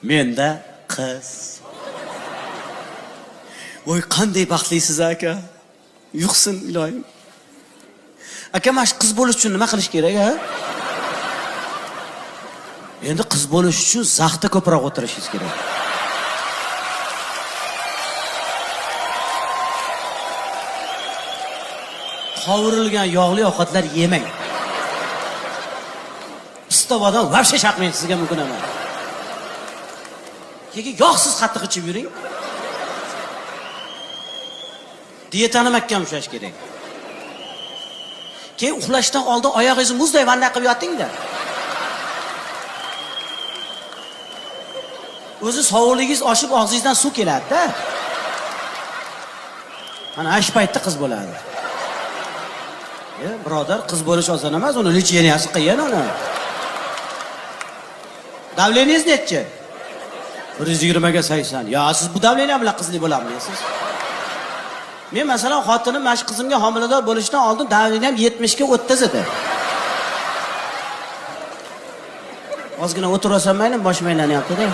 Menda qiz. Voy, qanday baxtlisiz aka. Yuqsin iloyim. Aka, mana shu qiz bo'lish uchun nima qilish kerak, ha? Endi qiz bo'lish uchun zaxda ko'proq o'tirishingiz kerak. Qovurilgan yog'li ovqatlar yemang. Pistovadan vobshe chaqmaydi, sizga mumkin emas. Keyin yog'siz qattiq ichib yuring. Diyetani mahkam ushlash kerak. Keyin uxlashdan oldin oyog'ingizni muzday vanna qilib yoting-da. O'zi sog'ligingiz oshib og'zingizdan suv keladi-da. Mana ash paytda qiz bo'ladi. Birodar, qiz bo'lish oson emas, uni licheniyasi qiyin uni. Davleningiz nechi? 120 ga 80. Ya, siz bu davleniya bilan qizli bo'lamisiz? Men masalan xotinim mana shu qizimga homilador bo'lishdan oldin davleni ham 70 ga 30 edi. Ozgina o'tirasan mayli, boshim aylanyapti-da.